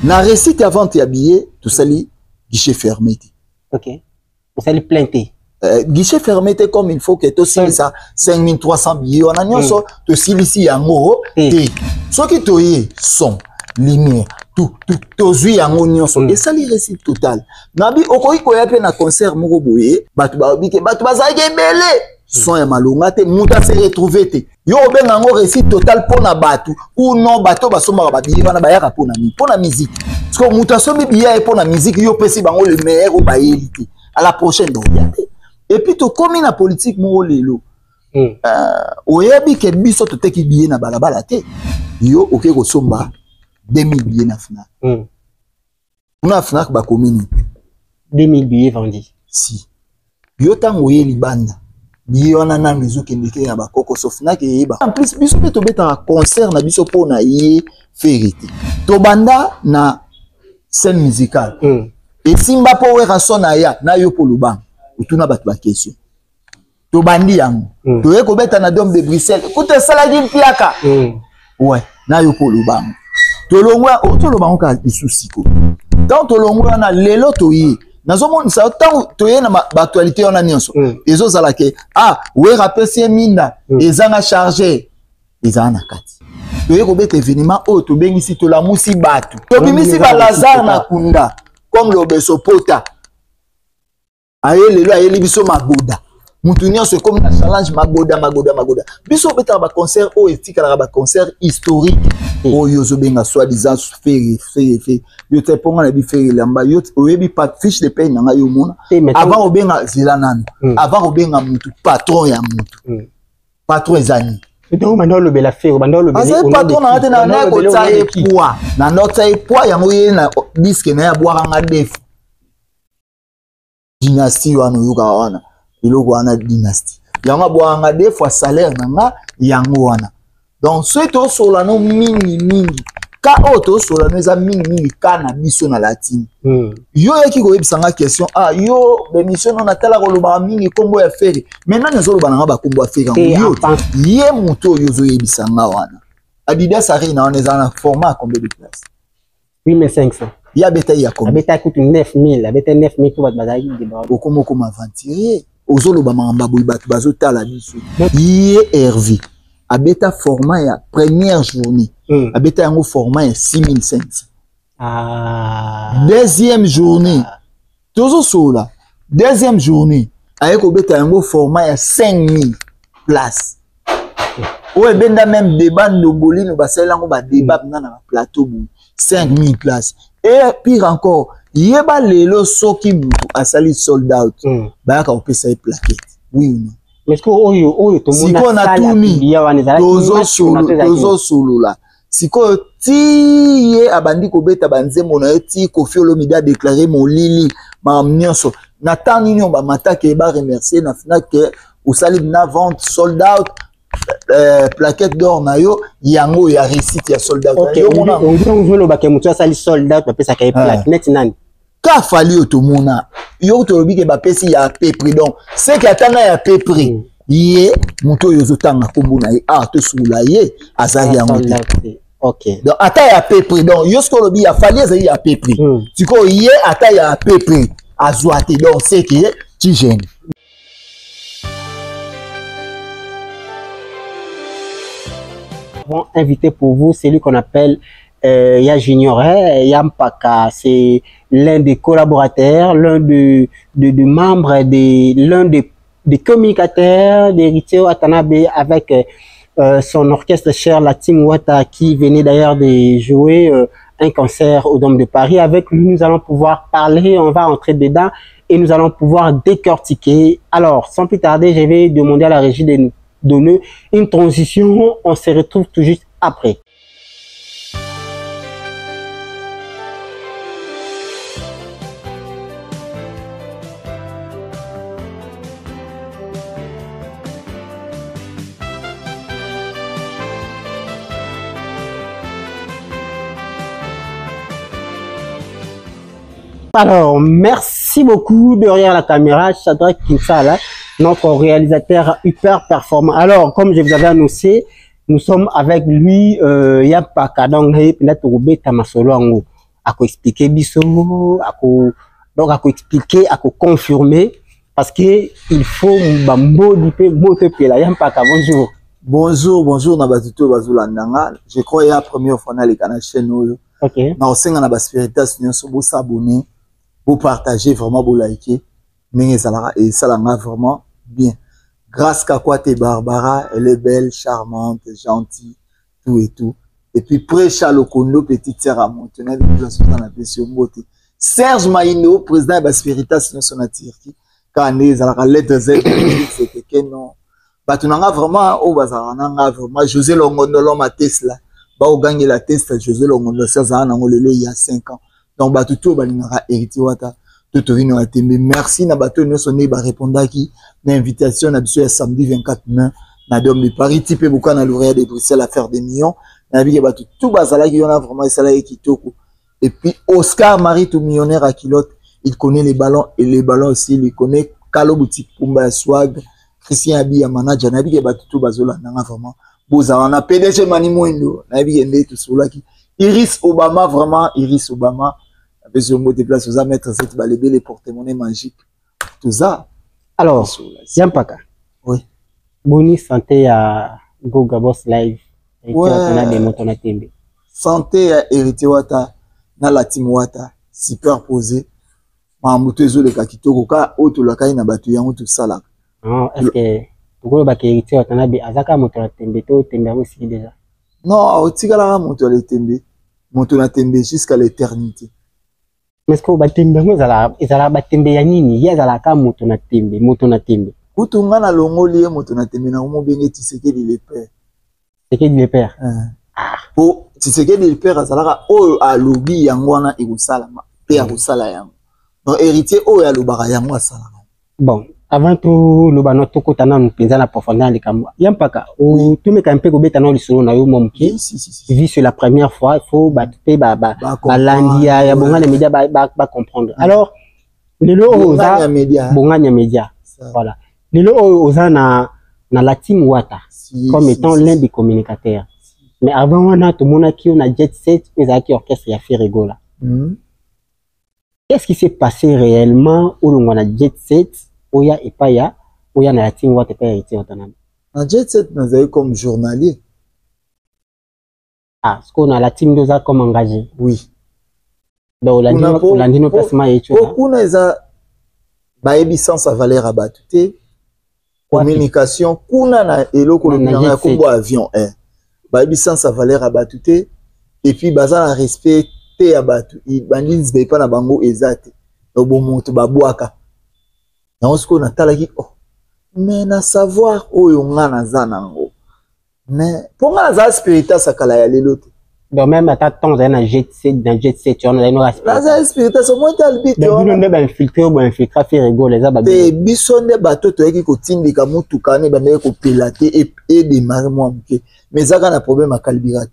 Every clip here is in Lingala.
La récite avant de habiller, tout ça, guichet fermé. Ok. Tout ça, plainté. Guichet fermé, comme il faut que tu signes ça, 5300 billets. On a dit, tu signes ici en haut, ce qui te sont lumière, tout, tu en haut, et ça, les récits total. Nabi, okoi koya pe na concert moko boye, batu bazaki belé. Son ya malonga te, muta se retrouver te. Yo benga ngo récit total pour na batu, ou non bato basoma ba billet bana bayaka pour na musique. Parce que muta so billet pour na musique, yo pesi bango le meilleur au bayelite. À la prochaine donc. Et puis to comme na politique mo lelo. Oyebi ke biso to teki billet na balabala te. Yo oké ko somba 2000 billets na FNAC. Na FNAC ba komini 2000 billets vendus. Si. Yo tango ye libanda. Yo na na mizu kendeke ya bakoko sofna ke yeba. En plus biso pe to beta concert na biso po na ye vérité. To banda na scène musicale. Et simba po wera sona ya na yo po lubang. Utuna batu ba question. To bandi yango. To ye ko beta na Dôme de Bruxelles. Koute sala gi mpiaka. Ouais, na yo po lubang. To longwa o to lubang ka isusi ko. Tant to longwa na lelo to yi. Nazomoni ça tant toye na actualité on a nyonso ezo zala ke we rappel c'est minda ezanga chargé ezana kati toye ko bete événement o to bengisi to la musi batu to bimisi ba Lazare na kunda comme le besopota aye lelo aye libiso magoda mutu nyonso comme na challenge magoda biso beta ba concert o etika ba concert historique o yozo benga soi-disant fait yo te ponga na bi faire lamba yo oyebi pas fiche de paye nga yo mona avant o benga zilanana avant o benga mutu patron ya mutu patron ezani donc maintenant le bela faire maintenant le bela patron na te na ko tsaye poids na nota e poids ya moye na disque na ya boire nga def dynastie wana yuka wana iloko wana dynastie yanga boire nga des fois salaire nga yango wana donc c'est tout sur la no mingi ka auto sur la no mingi kana biso na latine yo yaki ko yebisanga question yo be mission on atala ko loba mingi kombo ya feri maintenant nazo loba nga ba kombo ya feri yo ye muto yo zo yebisanga wana Adidas Arena on est en format combien de places 8500 ya beta ya combien beta coûte 9000 la beta 9000 pour bazaki de ba okomo ko m'aventurer ozolo ba mamba boy batu bazo tala biso ye Hervé abeta format ya première journée abeta yango format ya 6500 deuxième journée tozo sola deuxième journée ayeko beta yango format ya 5000 places ouais benda même débat ndoboli no basala yango ba débat na plateau 5000 places et pire encore yeba lelo soki mutu asali sold out bayaka opesa plaquette oui ou non mais est-ce que oyo to mona sala ya waneza tozo solo la siko ti ye abandi ko beta banzemo na ti Koffi Olomide a déclaré molili ma nyonso na tani nyo ba matake ba remercier na FNAC que osali na vente sold out plaquette d'or na yo yango ya récite ya sold out yo mona on veut le baké mutu asali sold out pesa ka plaque net nani ka fali otomona yo to lobi ke ba pesi ya peu prix donc c'est que atana ya peu prix ye muto yo zotanga kombuna ye to sula ye azali yango OK donc ata ya peu prix donc yo sko lobi ya fali azali ya peu prix siko ye ata ya peu prix azwate donc c'est que tu gênes. Invité pour vous, c'est lui qu'on appelle Ya Junior, Yampaka, c'est l'un des collaborateurs, l'un des membres, l'un des communicateurs d'Eriteo Watanabe avec son orchestre cher, la Team Wata, qui venait d'ailleurs de jouer un concert au Dôme de Paris. Avec lui, nous allons pouvoir parler, on va entrer dedans et nous allons pouvoir décortiquer. Alors, sans plus tarder, je vais demander à la régie de nous donner une transition, on se retrouve tout juste après. Alors, merci beaucoup derrière la caméra, Shadrack Kinsala, notre réalisateur hyper performant. Alors, comme je vous avais annoncé, nous sommes avec lui, Yampaka, donc, expliquer biso, donc expliquer, confirmer, parce que il faut bonjour. Bonjour, Nabatuto Bazulandanga. Je crois qu'il y a la première fois dans la chaîne. Ok. Dans le Spiritas, vous s'abonner, vous partager, vraiment vous liker. Mais ça l'a vraiment bien. Grâce à quoi t'es Barbara, elle est belle, charmante, gentille, tout et tout. Et puis, prêche à l'Okondo, petite sœur à Montenay, depuis la soutane à Pession Beauté. Serge Maïno, président de Spiritas, nous sommes en Turquie. Quand on est à la lettre Z, c'était que non. Batunanga vraiment, oh, bazaranga vraiment, José Longondo, l'homme à Tesla. Bah, au gagner la Tesla, José Longondo, ça, il y a 5 ans. Donc, Batuto, balinara, héritier, wata. Merci na bateau nous sonné ba répondre qui l'invitation na biso samedi 24 mai na dom de Paris type beaucoup na l'oreille de Bruxelles à faire des millions na bi bateau tout bazala qui on a vraiment ça là kitoko et puis Oscar Marie tout millionnaire à Kilote il connaît les ballons et les ballons aussi il connaît Kalo boutique Pumba Swag Christian Abi ya manager na bi bateau tout bazola na vraiment boza on a PDG Mani Moindo na bi ndé tout cela qui Iris Obama vraiment Iris Obama avec un mot de place, vous allez mettre cette balébé, les porte-monnaie magiques, tout ça. Alors, Yampaka. Oui. Boni santé à Goga Boss Live. Ouais. Santé à Hérité Wata, na la team Wata, superposé. Mamoutezo le kakito, koka, oto la kaina batu yango tout ça là. Non, est-ce que, pourquoi le Hérité Wata na bi, azaka moto la tembe, to tembe aussi déjà? Non, otigala moto la tembe, moto la tembe jusqu'à l'éternité. Mais est-ce que batembe ezala batembe ya nini yazala ka moto na tembe kutunga na longoli moto na tembe na mo benge Tshisekedi le père Tshisekedi le père po Tshisekedi le père azalaka oyo alobi yango wana ekosalama pe ya kosala yango donc héritier oyo alobaka yango asalaka. Bon, avant tout le bano toko tana mpenza na profondeur de kamwa yampaka o tout me kampe ko beta na lisolo na yo momki vu sur la première fois il faut ba landia ya bonga les médias ba comprendre. Alors lelo oza bonga média voilà lelo oza na la team Wata comme étant l'un des communicateurs mais avant on a tout mona ki on a jet set ezaki orchestre ya Ferrego là. Qu'est-ce qui s'est passé réellement au long on a jet set Oya et Paya, Oya na la team Wata pas hérité autonome. En jet set, nous avons comme journalier. Ah, ce qu'on a la team nous a comme engagé. Oui. Donc, l'andino placement est tout. Beaucoup n'a baebi sans sa valeur à batute. Communication, kuna na elo kolomina kombo avion air. Baebi sans sa valeur à batute. Et puis, baza na respecté à batu. Bandins be pas na bango ezate. Donc, bon monte babouaka. Na ce qu'on a talaki oh mais na savoir oyo nga na zanango mais pour nga za Spiritas akala ya lelote donc même à temps dans jet set on a no respect na Spiritas au moins talbi to on ne ba infiltrer ou infiltrer Ferrego les aba te bisonde bato to yaki ko tindika mutuka ne bande ko pilater et démarrer moi mke mais zaka na problème à carburant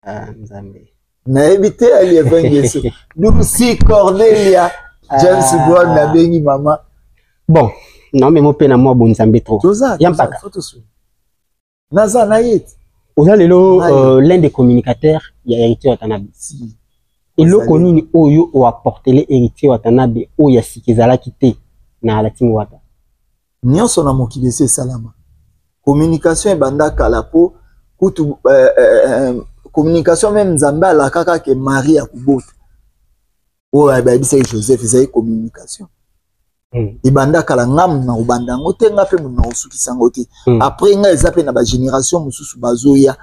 Nzambe na éviter ali evangelis donc si Cornelia James Brown na bengi mama. Bon, non mais mon pena moi bon Nzambe trop. Yampaka. Naza na yet. Oza lelo l'un des communicateurs ya héritier Watanabe. Et le connu oyo o apporter les héritiers Watanabe oya sikizala kité na la team Wata. Nyonso na mokili se salama. Communication banda kala po kutu communication même Nzambe la kaka ke Marie akubota. Oh, c'est Joseph, c'est communication. Ibanda kala ngam na ubanda ngote ngape mu na osuki sangote. Après nga ezape na ba génération mususu bazoya.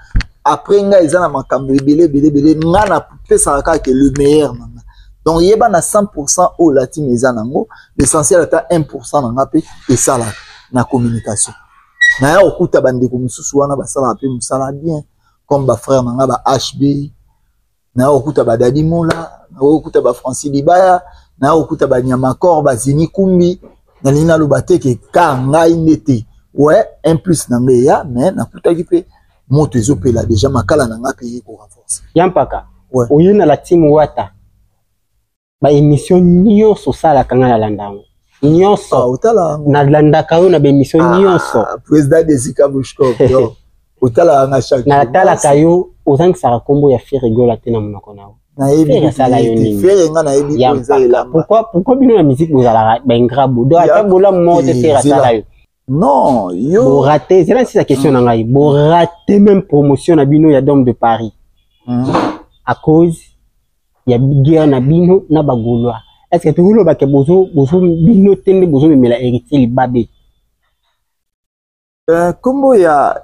Après nga ezana makambo belé nga na pesa ka ke le meilleur nanga. Donc yeba na 100% au latin ezanango, l'essentiel ata 1% na ngape et ça là na communication. Na ya okuta bande ko mususu wana basala pe musala bien comme ba frère nanga ba HB. Na okuta ba Dadi Mola na okuta ba Francis Libaya na okuta ba Nyamakor ba Zini Kumbi na lina lobate ke ka ngai nete ouais un plus na meya mais na kuta kipe moto ezopela déjà makala na ngape ko renforcer Yampaka ouais oyo na la team Wata ba émission nyonso sala kanga na landango nyonso otala na landaka yo na ba émission nyonso président de Zika Bushkov yo otala na chaque na tala kayo ozang sara kombo ya faire rigola tena monoko nao nayebi sala yoni faire nga nayebi ko eza elamba pourquoi bino la musique vous ala ben grabo do ata bola mo te faire sala yo non yo bo raté c'est là c'est la question na ngai bo raté même promotion na bino ya Dôme de Paris à cause ya guerre na bino na bagolwa est-ce que tu voulais ba ke bozo bino tende bozo memela héritier libabe kombo ya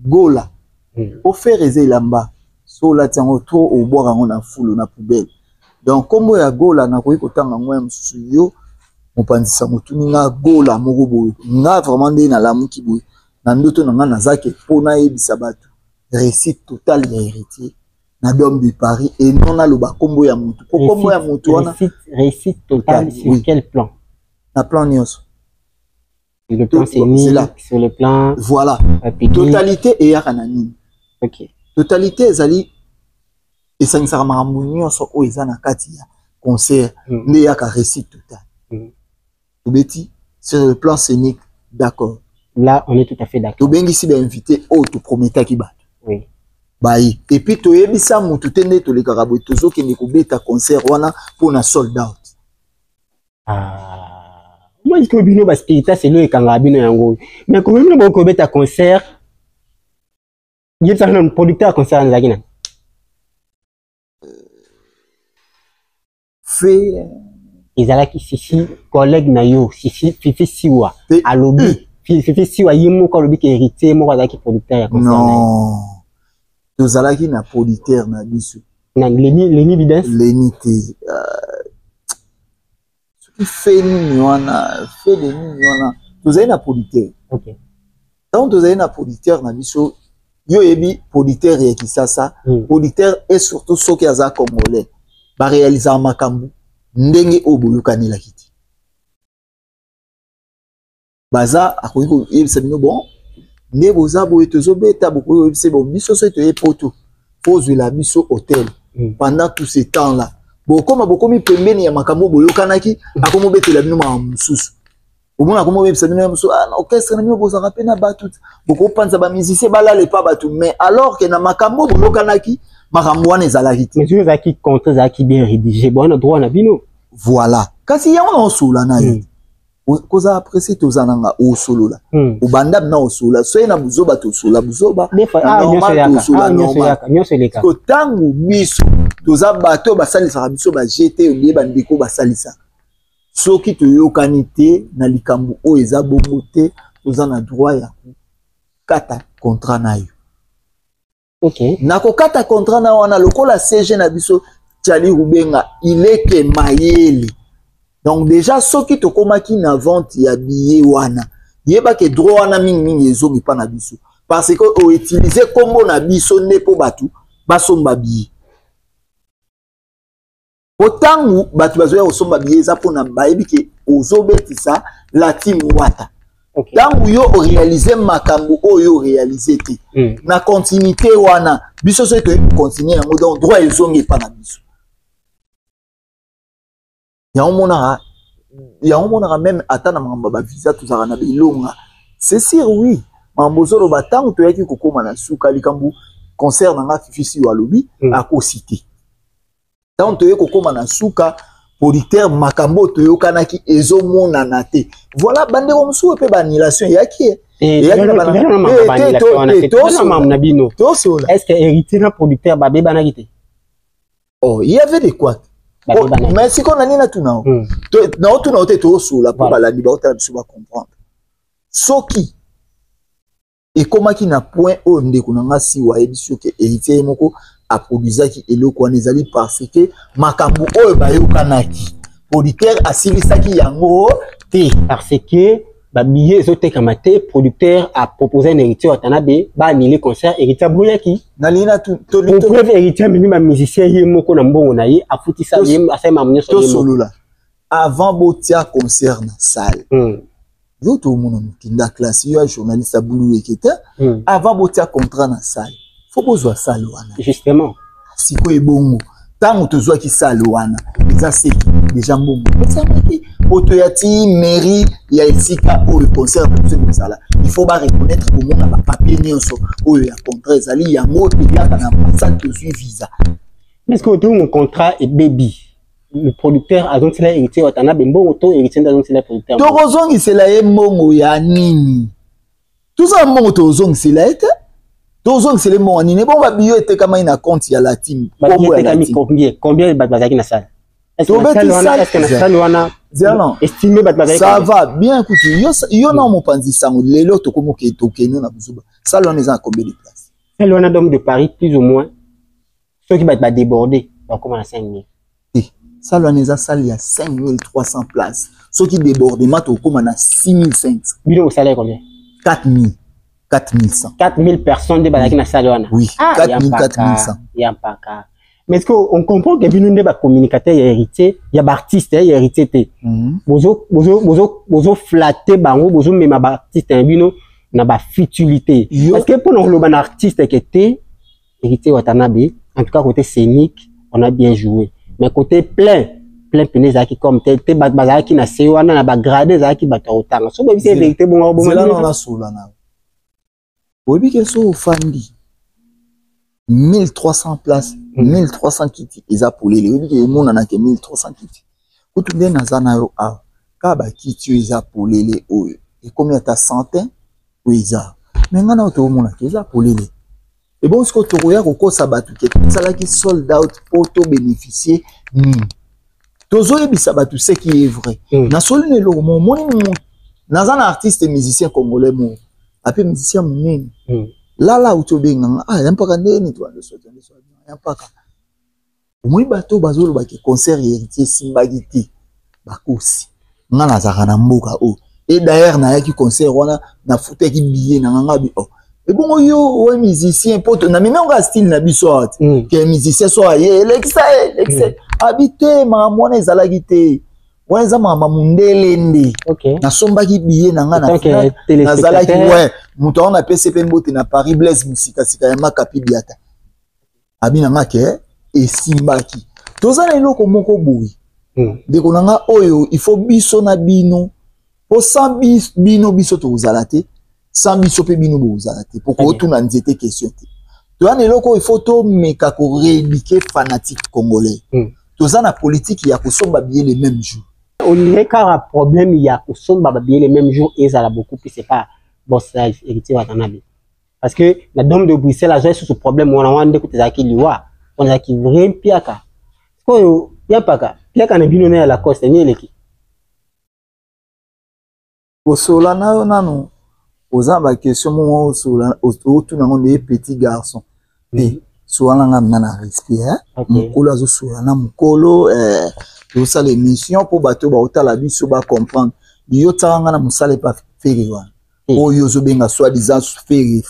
gola o faire eza elamba so la tiango to o boire ngo na fulu na poubelle donc kombo ya gola na koyi kotanga ngo ya msusu yo mopanzisa motuni nga gola moko boye nga vraiment nde na lamuki boye na ndoto na nga nazaki mpona yebisa bato réussite totale ya héritier na Dôme de Paris et non na loba kombo ya mutu po kombo ya mutu wana réussite totale sur oui. Quel plan na plan nyonso le plan scénique sur le plan voilà totalité et ya kana nini OK totalité ezali esangisaka makambo nyonso oyo eza na kati ya concert nde yaka réussite totale tobeti sur le plan scénique d'accord là on est tout à fait d'accord tobengisi bainvité oyo toprometaki bato oui bayi et puis toyebisa mutu te nde tolekaka boye tozokende kobeta concert wana mpona sold out moi je bino ba spirita c'est le ekanga bino yango mais quand même bon kobeta concert il y a un producteur concert en Zagina fait ezalaki sisi collègue na yo sisi fifi siwa à lobby fifi siwa yimo ko lobby ke héritier moko azaki producteur ya concert non tozalaki na producteur na biso na leni bidance leni te soki fait nini wana fait de nini wana tozali na producteur OK donc tozali na producteur na biso yo yebi producteur ya Kisasa producteur et surtout soki aza congolais ba réaliser makambu ndenge oboyokani kiti baza akoki ko yebisa bino bon ne boza boye tozobeta bokoyo yebisa bon biso so etoye poto pose la biso hôtel pendant tout ce temps là bokomi pembeni ya makambo boyokanaki akomo betela bino ma mususu omona akomo yebisa bino mususu na orchestre na bino bozaka pe na batu boko panza ba musicien balale pa batu mais alors que na makambo boyokanaki makambo wana ezalaki te mais tu zaki contre zaki bien rédigé bon on a droit na bino voilà kasi yango na osula na yo koza apprécier tozananga o solo la obanda na osola so na buzoba to sola buzoba nyoso leka ko tangu biso toza bato basalisa biso ba jeter olie bandiko basalisa soki toyokani te na likambo o eza bongo te toza na droit ya kata contrat na yo OK na ko kata contrat na wana lokola CG na biso Tchali Rubenga ileke mayele. Donc déjà soki tokomaki na vente ya billet wana yeba ke droit wana mingi ezongi pa na biso parce que o utiliser kombo na biso ne po batu basomba billet otangu batu bazoya osomba billet za pona bayebi ke ozobetisa la team wata tangu yo o réaliser makambo oyo réaliser te na continuité wana biso so to continuer yango donc droit ezongi pa na biso ya on même atana mamba ba visa tuzaka na bilonga c'est sûr oui mambozolo batango to yaki kokoma na suka likambu concert na fifisi wa lobi ako cité tant to yaki kokoma na suka producteur makambo to yokanaki ezomona na te voilà bande ko msuwe pe ba annulation yaki est-ce que héritier na producteur ba beba na kité oh il y avait des quoi mais si qu'on a nina tout na na tout na ote to sola pour la liberté de se comprendre soki et comment qui na point au ndeko na si wa ebiso ke héritier moko a produisaki eloko wana ezali parce que makambo oyo bayokanaki producteur asilisaki yango te parce que ba billet ezoteka mate producteur a proposé un héritier watanabe ba annuler concert héritier boyaki na lina to preuve héritier mimi ba musicien ye moko na mbongo na ye afutisa ye asema mnyoso ye solo la avant botia concert na salle yo to mona mukinda classe yo journaliste a boulou eketa avant botia contrat na salle faut bozwa salle wana justement siko ebongo tango tozwa ki salle wana eza seki déjà mbongo ça maki poto ya ti mairie ya esika o concert na biso sala il faut ba reconnaître que mon ba papier nyonso oyo ya contrat ezali yango teliaka na ambassade tozwi visa. Mais est-ce que ton contrat est baby? Le producteur a donc c'est héritier Watanabe mbongo to héritier donc c'est le producteur. Tozongisela ye mbongo ya nini? Tout ça mbongo tozongisela ete tozongisela ye mbongo nini? Bon ba biyo ete kama ina compte ya la team. Combien bazaki na salle? Est-ce que na salle wana estimé bazaki? Ça va bien écoute yo na mopanzi sango lelo tokomoke tokeno na buzuba. Salle wana eza combien de places? Salle wana donc de Paris plus ou moins ceux qui va déborder va comment à 5000. Salle wana eza salle ya 5300 places. Ceux qui débordent mato comme na 6500. Bino au salaire combien? 4000 4100. 4000 personnes de bazaki na salle wana. Oui, 4000 4100. Yampaka. Mais est-ce qu'on comprend que bino nde ba communicateur ya héritier, ya ba artiste ya héritier té. Bozo flatter bango, bozo mema ba artiste bino na ba futilité. Parce que pour nous le artiste qui était héritier Watanabe, en tout cas côté scénique, on a bien joué. Mais côté plein qui comme te bazaki na sewana na ba grade zaki batotanga. So ba c'est vérité bon na solana. Obi ke so fandi 1300 places, 1300 kiti eza pour les obi ke mona na ke 1300 kiti. Kutu nde na zana yo a ka ba kiti eza pour les oyo. Et combien ta centaine eza. Mais ngana oto mona ke eza pour les. Et bon, ce que tu regardes au cours sabatu, ça là qui sold out pour te bénéficier. Tozo ebi sabatu, c'est qui est vrai. Na soli ne lo mon dans un artiste et musicien congolais mon, après musicien mon là où tu benga y'a pas kande ni toi de sote y'a pas ka. Moi bato bazolo ba ki concert héritier simbagiti bakosi. Ngana za kana mboka o. Et d'ailleurs na ya ki concert wana na fute ki billet na nganga bi oh. Et bon, yo, ouais, musicien, pote, on a même un style na bisouat, que musicien soit, l'excès, habité, ma moine est à la guité, ouais, ça m'a mundelende, na somba qui billet, na zala qui, ouais, mouton a PCP mbote na Paris, Blaise Musika, sika yama kapi biata, abi na ke, et simbaki, toza na ilo komoko boui, de konanga oyo, il faut biso na bino, po sans bino biso to uzalate, sans bisope bino bozalate pour que tout n'anzete question tu as eloko il faut to meka ko rééduquer fanatique congolais to ça na politique ya ko somba bien les mêmes jours on dirait qu'un problème il y a ko somba bien les mêmes jours et ça la beaucoup plus c'est pas bossage héritier Watanabe parce que la dame de Bruxelles a joué sur ce problème on a wande ko tezaki liwa on a qui vraiment piaka ko ya paka piaka na bino na la coste ni eleki ko sola na nanu aux ba question mon sur autour na des petits garçons et soit nga na respect mukolo azo sur na mukolo to ça l'émission pour bato ba otala biso ba comprendre yo tsanga na musale pa feri wana o yo zo benga soit disant feri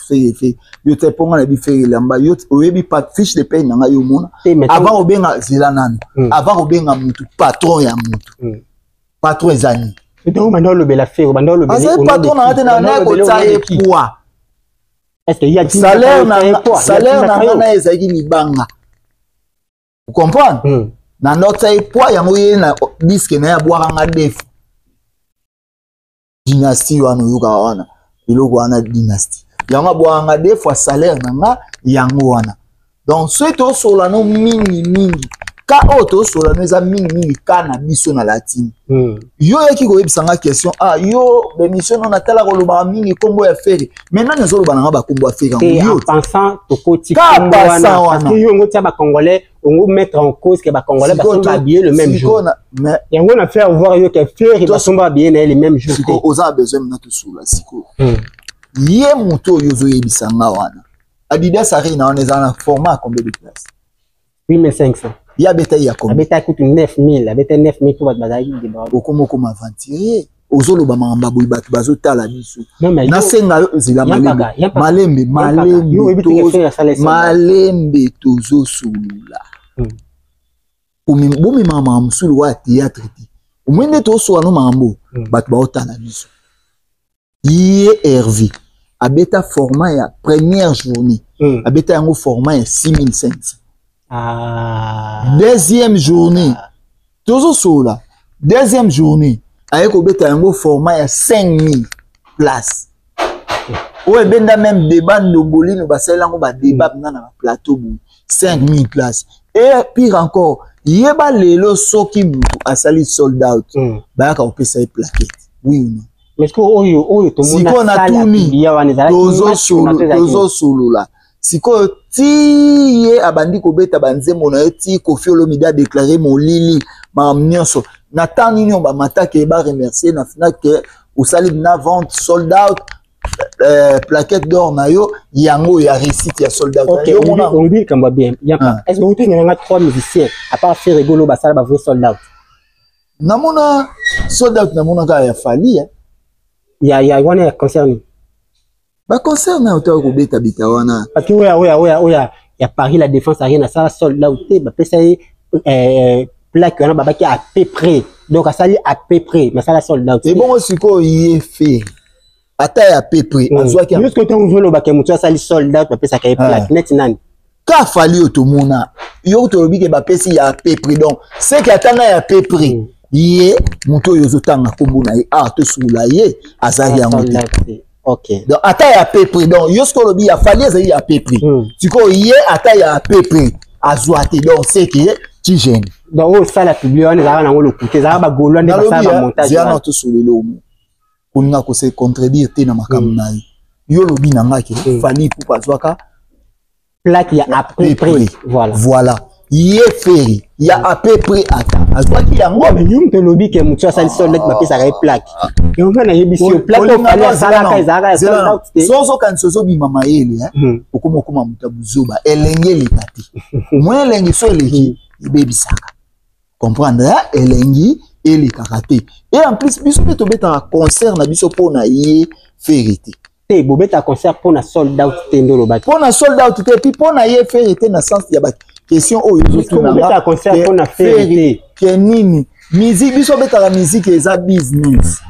yo te ponga na bi feri lamba yo oyebi pas fiche de paye nga yo mona avant obenga zilanana avant obenga mutu patron ya mutu patron ezani. Donc, maintenant, le bel affaire, maintenant, le bel affaire. Patron, on a dit poids. Est-ce qu'il y a du salaire, salaire, na ezaki libanga. Vous comprenez? Na notre poids, ya moye na disque na ya boiranga def. Dynastie wana yuka wana. Iloko wana dynastie. Yanga boiranga def wa salaire nanga yango wana. Donc, ce to solano mingi. Ka auto sur la maison mingi kana biso na latine yo yaki ko yebisanga question yo bémission on a tala ko loba mingi kombo ya feri maintenant nazo loba nga ba kombo ya feri yo pensant to koti kombo wana parce que yo ngotia ba congolais on mettre en cause que ba congolais ba sont habillés le même jour mais yango na faire voir yo que feri ba sont habillés le même jour siko oza besoin na to sula siko yé moto yo zo yebisanga wana Adidas Arena on est en format combien de places 8500. Il y a bétail à combien? Bétail coûte 9000. La bétail 9000 pour votre bataille. Au comment aventurier? Aux zolo bamamba boy bat bazo tala biso. Na senga zila malembe tozo sulula. Bomi mama musulu wa théâtre ti. Umwende to so ano mambo bat ba otala biso. Yé Hervé abeta format ya première journée. Abeta yango format ya 6500. Deuxième journée, toujours sola. Deuxième journée, avec au bêta un format à 5000 places. Ouais, benda même débat Ndongoli, nous basalango ba débat na plateau 5000 places. Et pire encore, yeba lelo soki mutu asali sold out. Ba ka opesa plaquette. Oui ou non? Mais est-ce que oyo to mona sala tozo solo là. Siko ti ye abandi ko beta banzembo na ti Koffi Olomide a déclaré mon lili ma nyonso. Nathan nini ba matake ba remercier na fina que au salib na vente sold out. Plaquette d'or na yo yango ya réussite ya soldat. OK, on dit comme va bien. Est-ce que vous tenez nga 3 musiciens à part faire rigolo ba sala ba vrai soldat? Namona soldat namona ka ya fali hein. Ya wana concerné. Ba concerne auto ko beta bita wana. Parce que oya ya Paris la défense a rien à ça soldat ba pesa plaque wana ba ki à peu près. Donc à sali à peu près, mais ça la soldat. C'est bon siko y fait. Ata ya pepre azwa ki juste que ton volo ba ke mutu asali soldat ba pesa ka plaque net nani ka fali otomona yo to lobi ke ba pesi ya pepre donc c'est que atana ya pepre ye mutu yozo tanga kombuna ye to sula ye azali yango OK donc ata ya pepre donc yo sko lobi ya fali azali ya pepre tiko ye ata ya pepre azwa te donc c'est que ti gêne donc ça la publier on za na ngolo kuté za ba golo ndé ba sa ba montage ya na to sulelo on a se contredire te na makambo na yo lobi na ngaki fali pour bazwaka plaque ya à peu près voilà yé féri ya à peu près ata azwaki yango mais yum te lobi ke mutu asali soldat ba pesa ka plaque yo ngana yebisi plaque fali sala ka ezaka sozo kan sozo bi mama yele hein okoma muta buzoba elenge likati moi elenge so eleki ibebisaka comprendre elengi les karaté et en plus biso beto beta concert na biso pona yé vérité te bobeta concert pona sold out tendolo ba pona sold out te puis pona yé vérité na sens ya ba question o yo tout na beta concert pona vérité que nini musique biso beta la musique eza business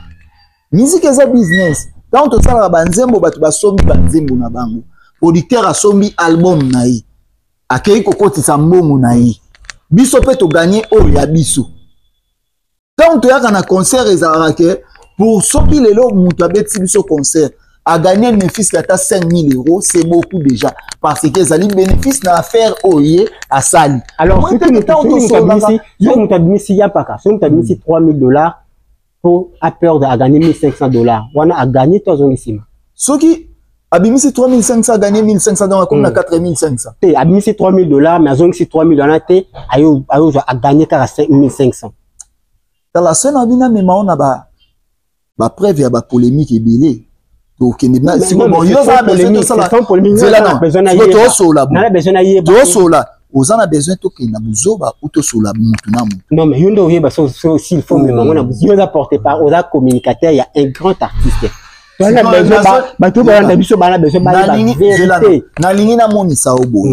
quand on sala banzembo batu basombi banzembo na bango producteur asombi album na yi akei kokotisa mbongo na yi biso pe to gagner o ya biso. Quand tu as un concert, pour ceux qui les mutu abeti biso concert, à gagner un bénéfice à 5 000 €, c'est beaucoup déjà. Parce que ça les bénéfices n'a affaire au yé à sali. Alors, si tu me si y a pas qu'à, si tu me si $3 000 pour à peur de gagner $1 500, on a gagné toi on ici. Ceux qui abimisi 3 500 à gagner 1 500 dans comme na 4 500. Te abimisi $3 000, mais on si 3 000 on a te ayo à gagner car 1 500. Dans la scène, on a même on a ba preuve ya ba polémique et belé. Donc maintenant si bon yo ça besoin de ça là. C'est là non. To sola bon. Na besoin na to sola. Ozana besoin to ke na buzoba ou to sola mutu na mutu. Non mais yondo yeba so s'il faut même on a besoin apporter par aux communicateur, il y a un grand artiste. On a besoin ba to ba na biso ba na besoin ba na lingi na moni sa obo.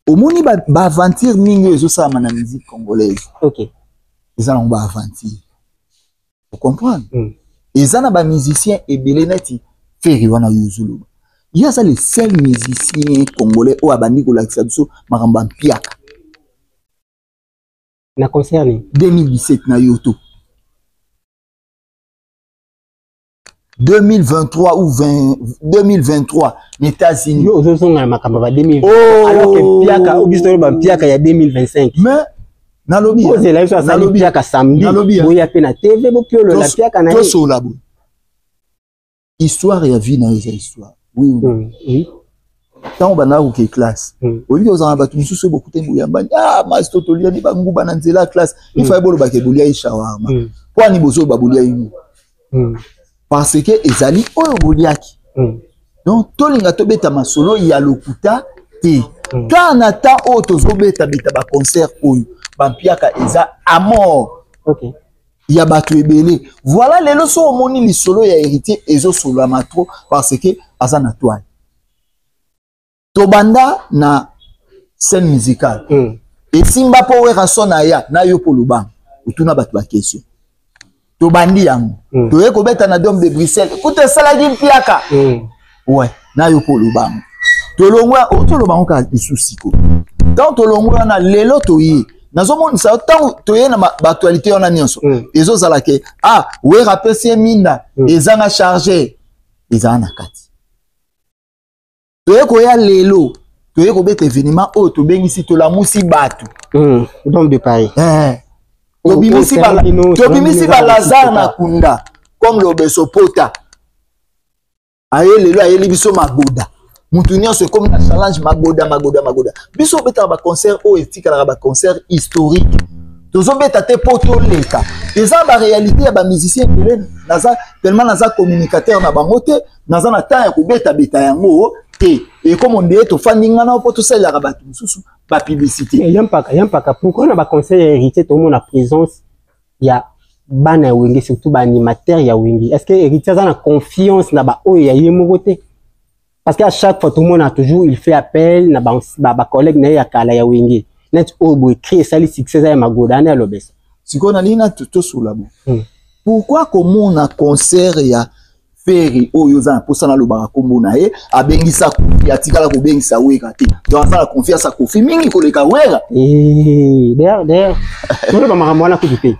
Omoni ba aventure mingi ezo sa na musique congolaise. OK. Ils ont ba aventure. Vous comprenez? Ils ont ba musiciens et beleneti feri wana yuzulu. Il y a ça les seuls musiciens congolais au abandi ko la biso makamba mpiaka. Na concerné 2017 na yoto. 2023 ou 2023 les États-Unis. Yo ozonga makamba ba 2020. Alors que piaka obiso ba piaka ya 2025. Mais na lobby c'est là ça sali piaka samedi boya pe na TV bopiolo la piaka na to la bo histoire ya vie na eza histoire oui tant bana ou ke classe au lieu ozana batu mususu beaucoup te boya mbani master to lia ni banguba na nzela classe il faut bolo ba ke bolia ishawama kwa ni bozo ba bolia yingo parce que ezali oyo boliaki donc tolinga to beta masolo ya lokuta te quand on attend auto zo beta ba concert oyo bampiaka eza à mort. OK. Il y a batu ebele. Voilà les leçons au moni li solo ya héritier ezo solo à matro parce que azana toile. Tobanda na scène musicale. Et simba po wera sona ya na yo poluba. Utuna batu ba question. Tobandi yango. Toye ko beta na dom de Bruxelles. Écoute ça la di mpiaka. Ouais, na yo poluba. Tolongwa otoloba nka isusi ko. Tant tolongwa na lelo toyi. Nazomoni ça tant toye na actualité on a nyonso ezo zala ke we rappel c'est minda ezanga chargé eza na kati toye koya lelo toye kobeta événement oyo tobengisi tolamusi bato L'homme de Paris. tobimisi ba Lazare na kunda comme Lobeso Pota aye lelo ayeli biso magoda mutu nyonso comme na challenge magoda biso beta ba concert oyo etikala ba concert historique tozobeta te po toleka eza ba réalité ya ba musicien belé naza tellement naza communicateur na bango te naza na temps ya kobeta beta yango te et comme on dit to fandinga na po to sala ka batu susu ba publicité yampaka pourquoi na ba conseil héritier tout le monde en présence ya bana wenge surtout ba animateur ya wenge est-ce que héritier a confiance na ba oyo ya yemoko te parce qu'à chaque fois tout le monde a toujours il fait appel na ba collègue na ya kala ya wenge net obo créer ça les succès ya magodana ya Lobeso siko na lina to sula bo pourquoi comment na concert ya Ferry oyo za posa na lobaka kombo na ye abengisa Kofi atikala ko bengisa weka te donc ça la confiance à Kofi mingi koleka wera d'ailleurs tout le monde mwana ko dipé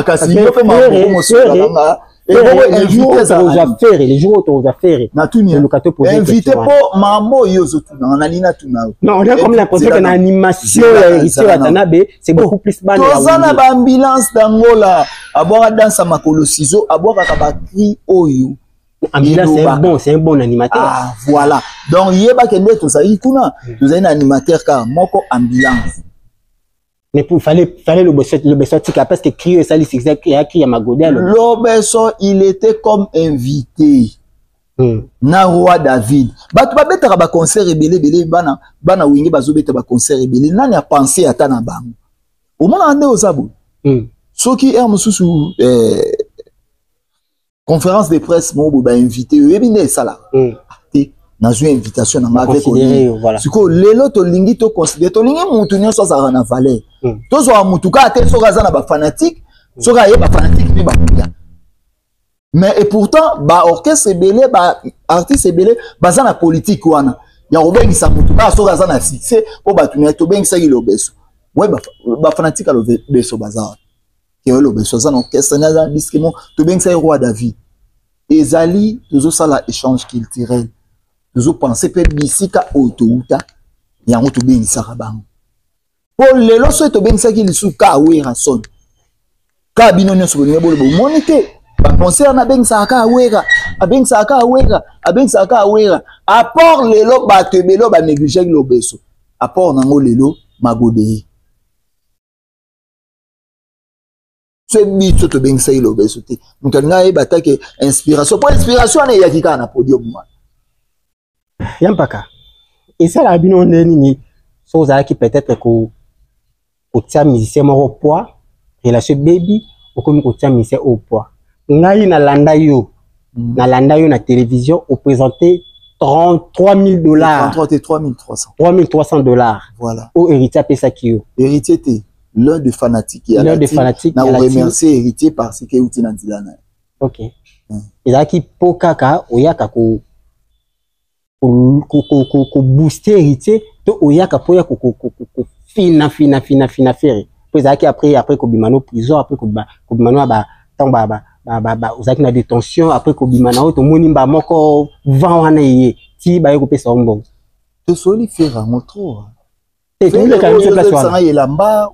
kasi yo pe mako mo sala nga les jours où tu vas faire na tuni invité po mambo yo zo tu na lina tu na non on a comme l'impression que na animation ya héritier wa Tanabe c'est beaucoup plus bana ya tozana ba ambulance d'Angola aboka dansa makolo sizo aboka ka ba cri oyo ambulance c'est un bon animateur ah voilà donc yeba kende to ça ikuna to za un animateur ka moko ambulance mais pour fallait le Lobeso tika parce que crier ça les succès qui ya magoda Lobeso il était comme invité na roi David bato babeta ba concert ebele bana wingi bazobeta ba concert ebele nani a pensé ata na bango au moment ande ozabo soki mususu conférence de presse mo ba invité ebine sala na une invitation na avec voilà siko lelo to lingi to considérer to lingi mutu nyonso za na valeur to zo mutu ka te so za na ba fanatique so ka ye ba fanatique ni ba kuya mais et pourtant ba orchestre belé ba artiste belé baza na politique wana ya robengisa mutu ka so za na succès po ba tunya to bengisa ki Lobeso ouais ba fanatique a Lobeso baza ke Lobeso za na orchestre na za disquement to bengisa roi David ezali tozo sala échange culturel nous pensons que bisika autouta yango to bengisa bango pour lelo so to bengisa ki lisuka awera son ka bino nyonso bolinga bolo monite ba concert na bengisa ka awera apport lelo ba tebelo ba négliger Lobeso apport nango lelo magode so biso to bengisa Lobeso te mutanga e batake inspiration pour inspiration na yakika na podium moi yampaka et ça la bino nini so za ki peut-être ko tia musicien moko poids relation baby okomi ko tia musicien au poids ngai na landa yo na télévision au présenter $33,000 $3,300 voilà au héritier pesa kio héritier te l'un des fanatiques na remercier héritier parce que uti na dilana OK ezaki pokaka oyaka ko booster héritier to oyaka poya fina faire puis après ko bimano prison après ko bimano ba tamba ba ozaki na détention après ko bimana to moni mba moko vent wana ye ti ba ko pesa mbongo to soli faire en trop tu le quand même sur place wana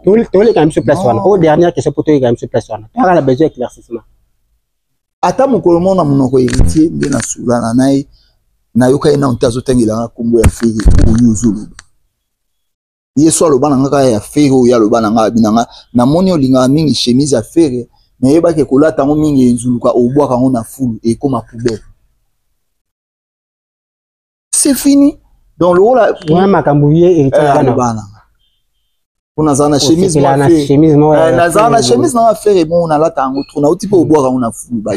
tu le quand même sur place wana au dernière question pour toi quand même sur place wana tu as besoin d'éclaircissement ata mokolo mona monoko héritier nde na sulana naye na yoka ina ontazo tengela kombo ya Ferry oyo zulu yeso aloba nanga ya Ferry oyo aloba nanga binanga na moni olinga mingi chemise ya Ferry mais yeba ke kolata ngo mingi nzuluka obwaka ngo na fulu et comme poubelle c'est fini donc le rôle ouais makambuye héritier bana on a zana chemise na zana chemise na Ferry bon on a lata ngo trop na otipo obwaka ngo na fulu ba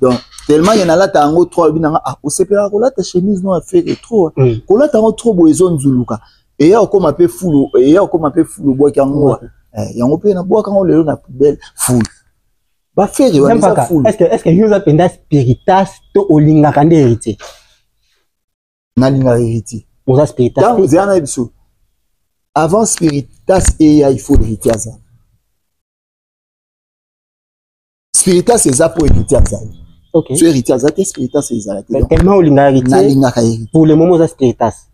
donc tellement il y en a là tango trop binanga ah o sepela ko lata chemise no Ferry trop ko lata ngo trop boezo nzuluka et ya ko mape fulu et ya ko mape fulu boa kango yango pe na boa kango lelo na poubelle fulu ba Ferry wa ça fulu est-ce que yoza penda spiritas to olinga kande héritier na linga héritier oza spiritas donc zana biso avant spiritas et il faut héritier ça spiritas c'est ça pour héritier ça Ok. So héritier azate spiritas ezalaki. Tellement olinga héritier. Na lingaka héritier. Pour le moment za spiritas.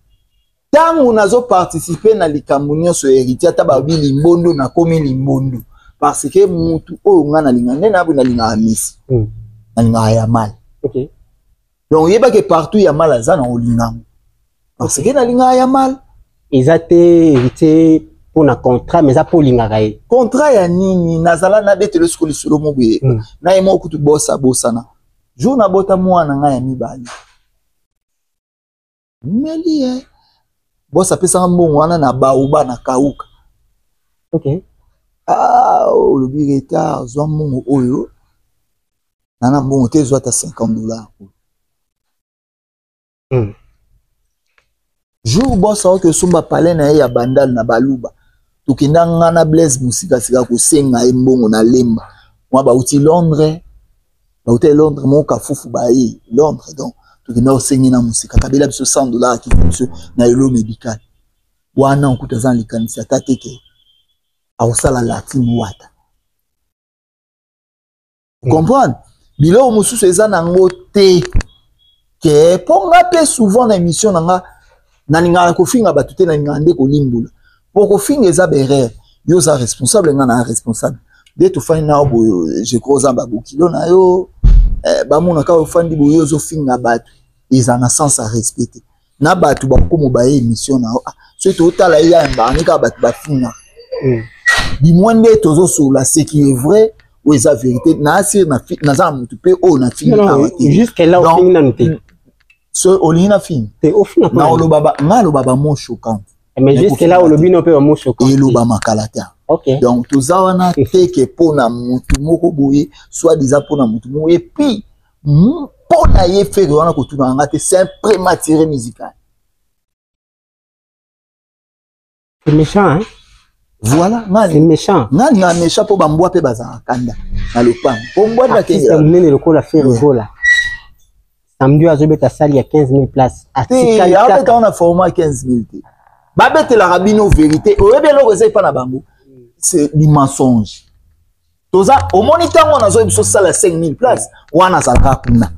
Tango nazo participer na likambo nyonso héritier ata babi limbondo na komi limbondo parce que mutu oyo nga na linga nde na bo na linga amisi. Na linga ya mal. Ok. Donc yeba que partout ya mal aza na olinga. Parce que na linga ya mal. Ezate héritier pour na contrat mais ça pour linga kae. Contrat ya nini nazala na betele skoli solo mobuye. Na yemo kutu bossa na. Jour na bota mwana nga ya mibali. Meli bossa pesa mbongo wana na baoba na kauka. Ok. Ah, le bireta zwa mbongo oyo. Nana mbongo te zwa ta $50. Jour bossa que sumba pale na ya bandal na baluba. Tukinda ngana Blaise Musika sika ko senga mbongo na lemba. Mwa ba uti Londres. Ba uti Londres mo ka fufu ba yi Londres donc tukinda osengi na musika kabela biso $100 ki biso na elo médical. Wana okuta zan likanisa tateke. Aosala latin wata. Comprendre? Bilo mususu eza nango te. Ke ponga pe souvent na émission nanga na ninga ko finga batute na ninga nde ko limbula. Poko finga eza berere. Yo za responsable nga na responsable. De to find now je crois en babukilo na yo ba mona ka ofandi bo yo zo finga batu. Eza na sens à respecter. Na batu ba ko mo ba émission na so to tala ya mba ni ka batu ba finga. Di mwende tozo sur la ce qui est vrai ou eza vérité na asir na za mutu pe o na finga. Jusqu'à là on finit na noté. So olina fin. Te au fin na olo baba nga lo baba mo choquant. Mais jusqu'à là olobi no pe mo choquant. Et lo ba makalata. OK. Donc tozawana teke pona mutu moko boye soit disant pona mutu mo et puis pona ye faire wana ko tuna ngate c'est un prématuré musical. C'est méchant hein. Voilà, c'est méchant. Ngani na méchant po bambwa pe baza kanda na lopam. Po mbwa da ke. C'est mnene lokola faire gola. Samedi azobeta salle ya 15 000 places. Atika ya beta on a format 15 000. Ba bete la rabino vérité. Oyebe lo reze pa na bango. C'est du mensonge. Toza au moniteur on a zo biso sala 5 000 places. Wana sala kuna.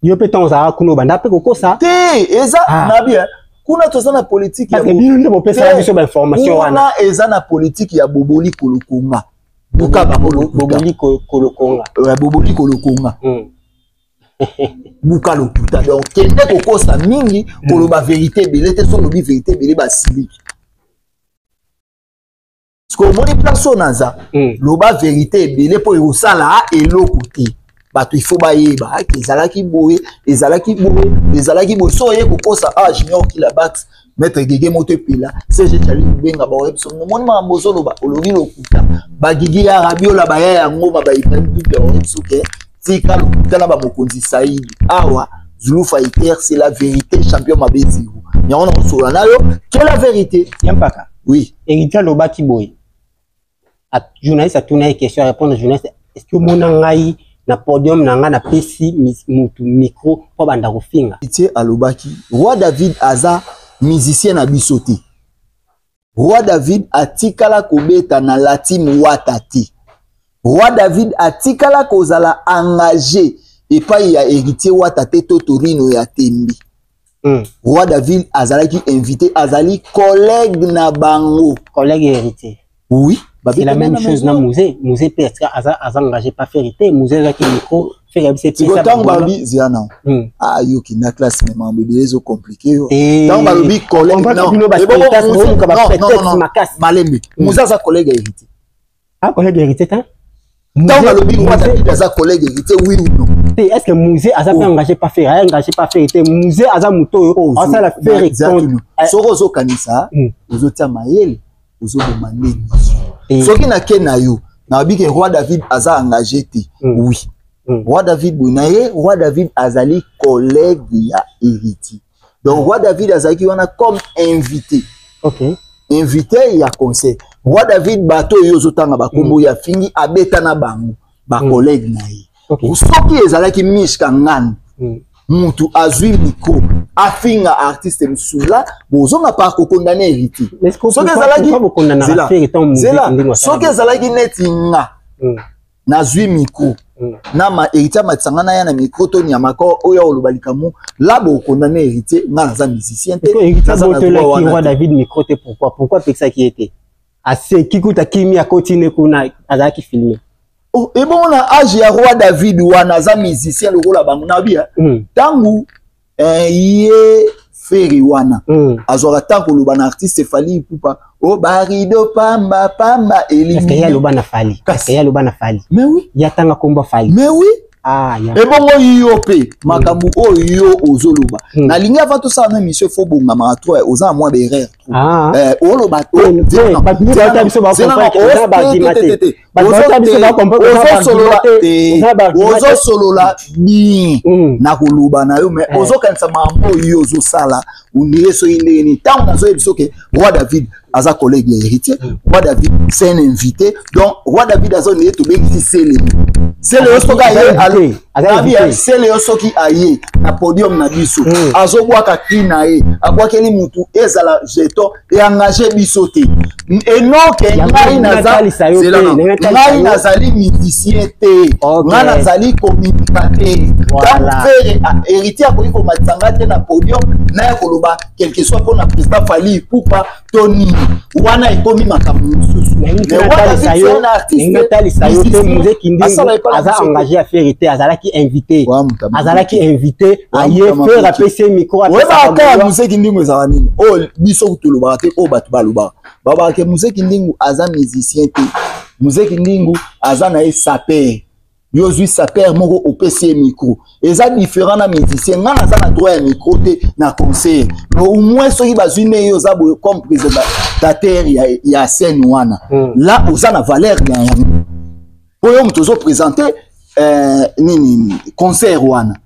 Yo pe ton za kuno banda pe kokosa. Te eza na bien. Kuna toza na politique ya bino bo pesa biso ba information wana. Kuna eza na politique ya boboli kolokonga. Buka ba boboli kolokonga. Boboli kolokonga. Buka lokuta. Donc kende kokosa mingi koloba vérité belé te so lobi vérité belé ba civique. Parce que moni place onaza loba vérité belé po yosala eloko te. Bato il faut bayeba ezalaki boye so ye kokosa junior ki la bat maître Gege moto pila CG Chali benga ba web so moni ma mbozo ba olobi lokuta ba Gigi ya rabiola ba ya ngoma ba itani dupe web so ke tika lokuta na ba mokonzi Saïd awa Zulu Fighter c'est la vérité champion mabezi ya on a sola nayo quelle la vérité yampaka oui Erita lobaki boye a journaliste a tourné question répondre journaliste est-ce que mon ngai na podium nanga na pesi mutu micro po banda kofinga ité alobaki roi David aza musicien na bisoté roi David atikala kobeta na latin watati roi David atikala kozala engagé et pas ya héritier watate Totorino ya Tembi roi David azalaki invité azali collègue na bango collègue héritier oui. C'est la même chose dans le musée. Le musée peut être engagé pas vérité. Le musée qui micro fait c'est plus ça. Tant babi ziana. Ah yo qui na classe mais mambe les compliqué. Tant babi collègue non. Malembe. Musa sa collègue héritier. Ah collègue héritier tant. Tant babi moi ta sa collègue héritier oui ou non. Est-ce que le musée a engagé pas vérité. Le musée a muto on ça la vérité. Sorozo kanisa ozotia mayele ozo demander. Soki na kena yo na biki roi David aza engagé te oui roi David bonaye roi David azali collègue ya héritier donc roi David azaki wana comme invité OK invité ya concert roi David bato yo zotanga bakombo ya fingi abeta na bango ba collègue na ye soki ezalaki mishka ngana mutu azui micro afinga artiste musula bozonga pa ko condamner héritier soki ezalaki soki ezalaki neti nga na zui micro na ma héritier matsangana ya na micro to ni amako oya olobalikamu là bo condamné héritier nga za musicien te héritier botola ki roi David micro te pourquoi Pexa qui était assez kikuta kimi a continuer kuna azaki filmer. Oh, et bon, on a âge ya roi David ou un aza musicien le rôle à Bangunabia. Tangu, yé Ferry wana. Azora tangu le ban artiste fali poupa. Oh, barido pamba pamba eli. Est-ce qu'il y a le ban fali? Est-ce qu'il y a le ban fali? Mais oui. Il y a tanga komba fali. Mais oui. Ah, ya. Et bon, yo pe makambu o yo ozoloba. Na linga va tout ça na monsieur fo bonga ma toi oza moi berère. Ah. Oloba. Ozo solola ni na kuluba na yo mais ozo kanisa mambo yo zo sala unire so indeni tant na so ebisoke roi David aza collègue héritier roi David c'est un invité donc roi David azo ne to bengi c'est le soka ye ali c'est le soki aye na podium na biso azo bwaka kina ye abwakeli mutu ezala jeton et engagé bisote et non que ngai nazali musicien te ngai nazali communicateur donc faire héritier ko iko matsanga te na podium na koloba quelque soit pour na président fali poupa Tony wana ekomi makambo mususu aza engagé à faire hériter azalaki invité aye faire appeler micro ouais ba musiki ndingo ezala nini oh biso kutuluba te o batu baluba baba ke musiki ndingo aza musicien te musiki ndingo aza na saper yozui saper moko opesi micro eza différent na musicien nga naza na droit ya micro te na concert mais au moins soki bazui ne yo za comme présentateur ya scène wana là oza na valeur ya yango oyo mutu ozo présenter nini concert wana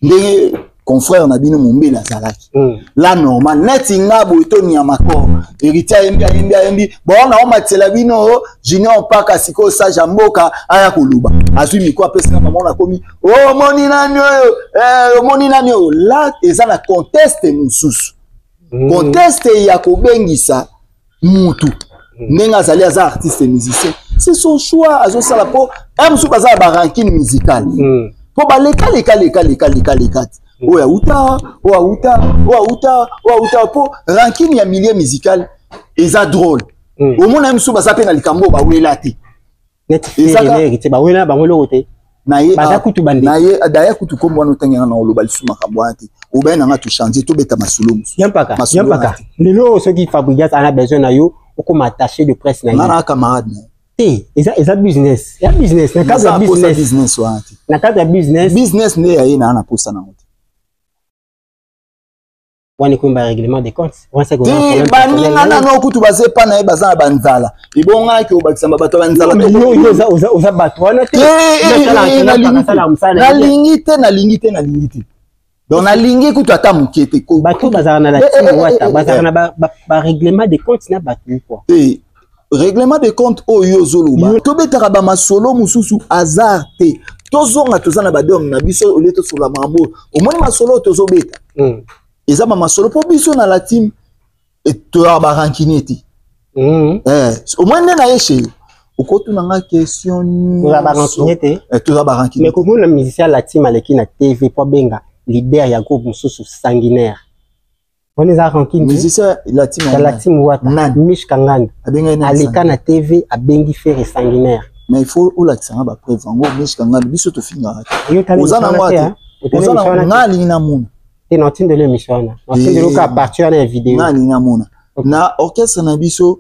ndenge confrère na bino mombela zalaki la normal neti ngabo etoni ya makor héritier yembi bona o matela bino junior paka siko sa jamboka aya kuluba azui mikwa pesa maman na komi oh moni nani oyo la eza na conteste mususu conteste ya kobengisa mutu nenga zali aza artiste musicien c'est son choix azo sala po amsu kaza ba ranking musical po ba leka oya uta po ranking ya milieu musical eza drôle au moins amsu baza pe na likambo ba wela te net héritier ba wela ba ngolo te na ye baza kutu bande na ye daya kutu kombo wana tangana na oloba lisuma kabwante oba na nga to changer to beta masolo yampaka lelo soki Fabrigas ana besoin na yo okoma attaché de presse na na camarade eza business ya business na cadre ya business wanti na cadre ya business ne ya na posa na ngote wani kumba règlement des comptes wanse ko ba ninga na no kutu baze pa na baza banzala ibonga ki obakisa bato banzala to oza bato wana te na lingite donc na lingi kutu ata mukete ko bato baza na la team wata baza na ba règlement des comptes na bato quoi règlement de compte oyo zoloba to betaka ba masolo mususu hasard te tozonga tozana badom na biso oleto sur la mambo au moins masolo tozobeta eza ba masolo po biso na la team et to ba rankineti au moins na yeshe okotu nanga question to ba rankineti to ba rankineti mais comment la musicien la team aleki na TV po benga leader ya groupe mususu sanguinaire. On est à ranking. Musicien la team wata. Mich Kanganda. Aleka na TV a bengi faire sanguinaire. Mais il faut ou la tsanga ba preuve ngo Mich Kanganda biso to finga. Ozana wata. Ozana ngali na muna. Et non tin de l'émission na. On tin de lo ka partir na vidéo. Ngali na muna. Na orchestre na biso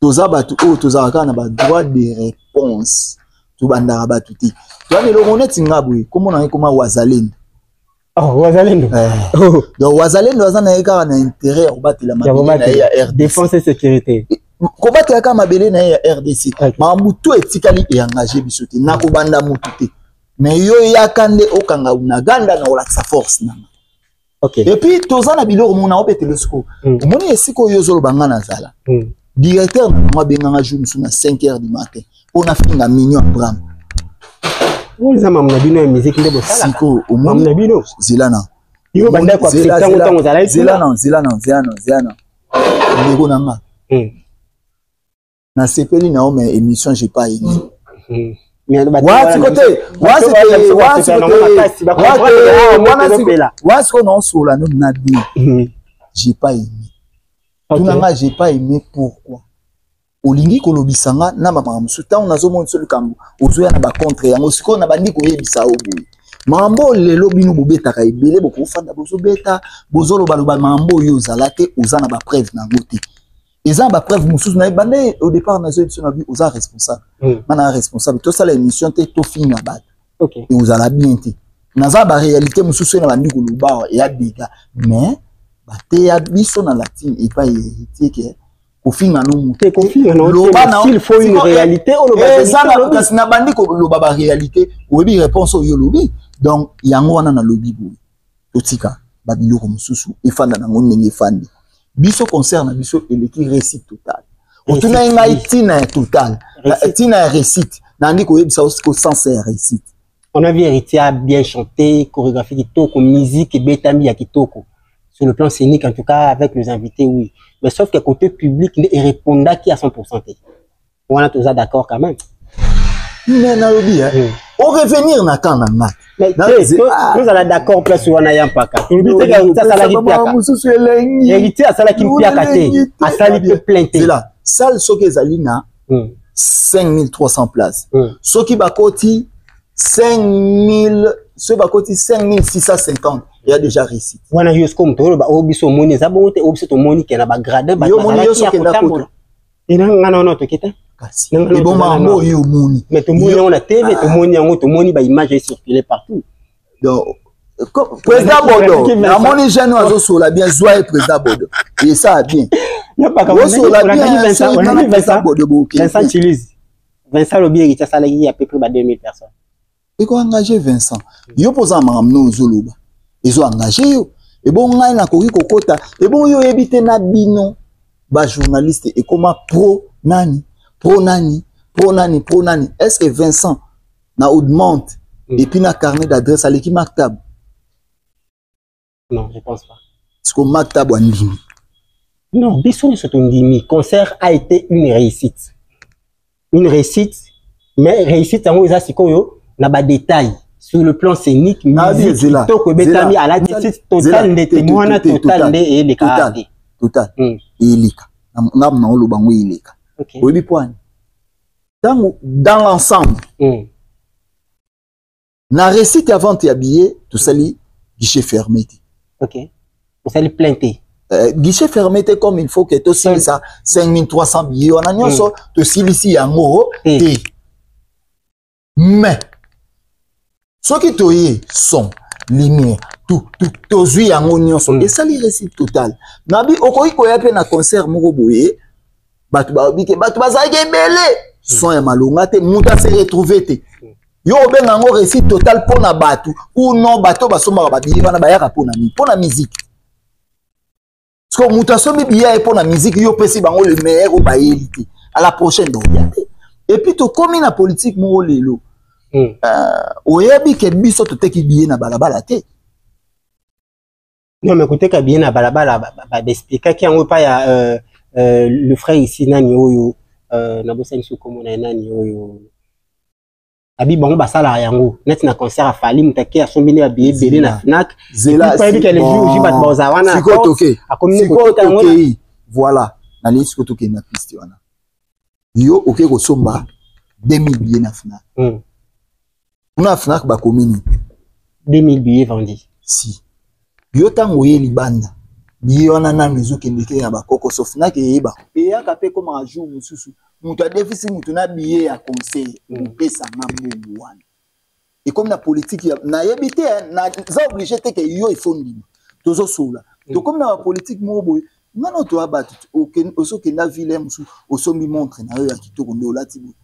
toza batu o toza kana ba droit de réponse. Tu bandara batuti. Tu as le honnête ngabwe comment on comment Wazalendo. Oh Wazalendo. Donc Wazalendo azana eka na intérêt au battre la mabele na RDC. Défense et sécurité. Ko battre ka mabele na RDC. Mamutu etikali e engagé bisote na ko banda mututé. Mais yo yakande okanga unaganda na ola sa force na. OK. Et puis tozana biloko mona opete le sco. Moni esiko yo zolo banga na zala. Directeur na moi benganga jour na 5h du matin. On a fini na mignon Abraham. Vous avez mamna bino musique ndebo sala. Siko mamna bino zilana. Yo banda ko accepter mutango zala. Zilana. Ndeko nanga. Na sepeli na ome émission j'ai pas aimé. What's côté j'ai pas aimé. J'ai pas aimé pourquoi? Olingi kolobisanga na mama musuta on azomona solo kambo ozoya na ba contre yango siko na bandi koyebisa oboyi mambo lelo binu bobeta ka ebele bokufanda bozobeta bozolo baloba mambo yo zalate ozana ba preuve na ngote eza ba preuve mususu na bande au départ na zo episode na bi oza responsable mana responsable to sala émission te to finga bat et ozala bien te naza ba réalité mususu na bandi koloba ya dega mais ba te ya biso na latine et pas héritier que kofinga no muté kofinga no il faut une réalité au loba ça na bandi ko loba ba réalité oyebi réponse au yolobi donc yango wana na lobi boy totika ba biloko mususu efanda na ngone ngi efandi biso concerne biso eleki récite total otuna inga itina total itina récite nandi ko yebisa ko sincère récite on a vu héritier a bien chanté chorégraphie kitoko musique et betami ya kitoko sur le plan scénique en tout cas avec les invités oui. Mais sauf que côté public, il répondait qui à 100%. On a tous d'accord quand même. Mais on revenir na quand na. Mais nous allons d'accord plus sur na yampaka. Héritier à sala qui piakate, à sala qui plainte. C'est là. Salle soki ezalina 5300 places. Soki bakoti 5000, ce bakoti 5650. Il y a déjà réussi. On a juste comme toi, obiso moni, ça bon, obiso to moni qui na ba gradin, ba moni yo soki na koto. Et non to kita. Et bon mambo yo moni. Mais to moni on a TV, to moni yango, to moni ba image circuler partout. Donc président Bodo, na moni jeune oiseau sur la bien joie président Bodo. Et ça bien. Non pas comme ça, on a dit Vincent Chiliz. Vincent Lobi héritier ça là il y a à peu près 2000 personnes. Et quoi engager Vincent? Yo posa mamno zoloba. Ils ont engagé yo et bon ngai na koki kokota et bon yo ebité na bino ba journaliste et comment pro nani est-ce que Vincent na augmente et puis na carnet d'adresse à l'équipe Maktab? Non, je pense pas. Est-ce que Maktab ou Ndimi? Non, biso c'est Ndimi. Concert a été une réussite, mais réussite en ça c'est quoi na ba détail. Sur le plan scénique, musique, toko betami à la distance totale de témoins total et les cas total ilika na olo bango ilika oyebi point dans l'ensemble na récite avant de habiller tout sali guichet fermé OK on sali plainté guichet fermé comme il faut que to sili ça 5300 billets on a nyonso to sili si yango te mais ce qui toye son lumière tout zui yango nyonso et ça li récite total nabi okoyi koya pe na concert moko boye batu ba bike batu bazaki ebele son ya malonga te muta se retrouver te yo obenga ngo récite total pona batu ou non bato basomaka babili bana bayaka pona musique parce que muta somi biya pona musique yo pesi bango le meilleur ou bayeli te à la prochaine donc et puis to komi na politique moko lelo oyebi ke biso toteki biye na balabala te non mais koteka biye na balabala ba d'expliquer ki yango pa ya le frère ici nani oyo na bosani su komo na nani oyo abi bango basala yango net na concert a fali mutaki a sombini ya biye belé na Fnac zela pas que les jours jibat baza wana a communiquer OK voilà na lisiko toke na piste wana yo OK ko somba 2000 billets na Fnac on a Fnac ba komini 2000 billets vendus si yo tango ye libanda billet wana na mezo kendeke ya ba koko so Fnac yeba e ya kape comme un jour mususu mutu a déficit mutu na billet ya conseil pesa na mbu wana et comme la politique na yebité na za obligé te que yo ifondi tozo sola to comme na politique mo boy ngano to abatu oso kenda ville musu osombi montre na yo ya kitoko ndo lati bo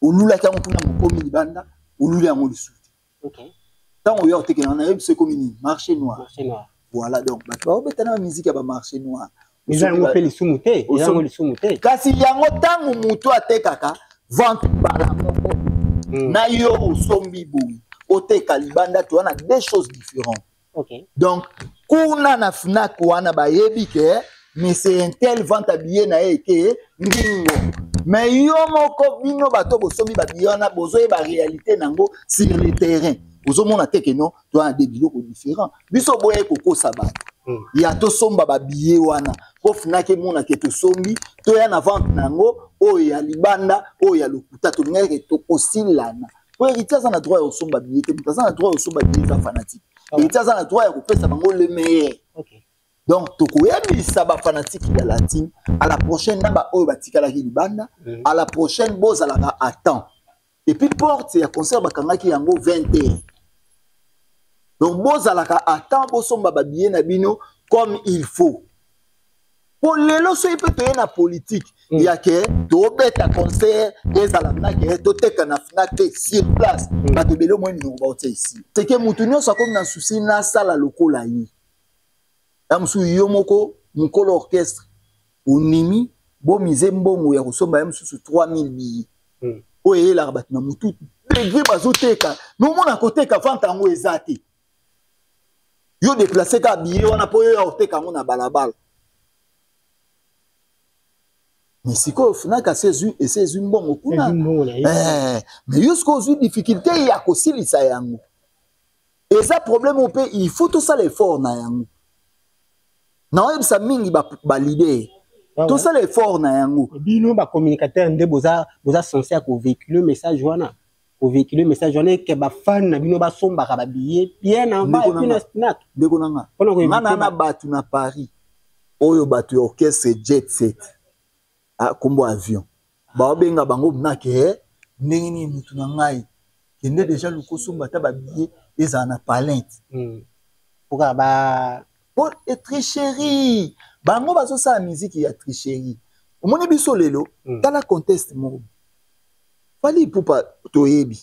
olula ka mutuna mukomi libanda olula yango lisuti OK tant on yo te que na yebise komini marché noir voilà donc ba obetana musique ya ba marché noir ils ont fait les sumuté kasi yango tango mutu atekaka vente bala moko na yo osombi boui oteka libanda to wana deux choses différentes OK donc kuna na Fnac wana ba yebi ke mais c'est un tel vente habillé na eke ngingo mais yo moko bino bato bosomi ba biona bozoye ba réalité nango sur le terrain bozo mona te que non toi des biloko différents biso boye koko sabat ya to somba ba biye wana po funake mona ke to sombi to ya na vente nango o ya libanda o ya lokuta to ngeke to osilana po héritier ça na droit au somba biye te mutaza na droit au somba biye za fanatique héritier ça na droit ya kopesa bango le meilleur. Donc, tokoyebisa ba fanatique ya latine à la prochaine naba oyo batikalaki libanda à la prochaine bozalaka à temps et puis porte ya concert bakangaki yango 20h donc bozalaka à temps bosomba ba billet na bino comme il faut pour lelo so ipe toye na politique ya ke tobeta concert ezala na ke toteka na fnac sur place bato belo mo ni ba ote ici c'est que mutu nyonso comme na souci na sala lokola yi amsu yomoko mukolo orchestre unimi bo mize mbongo ya kosomba yamsu 3000 billets oye la bat na mutu degré bazoteka no mona koteka vanta ngo ezate yo déplacer ka billet wana po yo oteka ngo na balabala mais siko funaka c'est mbongo kuna mais jusqu'aux difficulté ya kosilisa yango et ça problème on peut il faut tout ça l'effort na yango. Non, ça mingi ba l'idée. Tout ça l'effort na yango. Bino ba communicateur ndé boza censé à véhiculer message wana. Pour véhiculer message wana que ba fan na bino ba somba ka ba billet bien en bas et puis na snack. Ndeko nanga. Ngana na batu na Paris. Oyo batu orchestre jet set. A kombo avion. Ba obenga bango na ke ndenge ni mutu na ngai. Kende déjà lokosomba ta ba billet eza na palente. Pourquoi ba pour tricherie bango bazo sa musique ya tricherie omoni biso lelo tala conteste mo fali pupa toyebi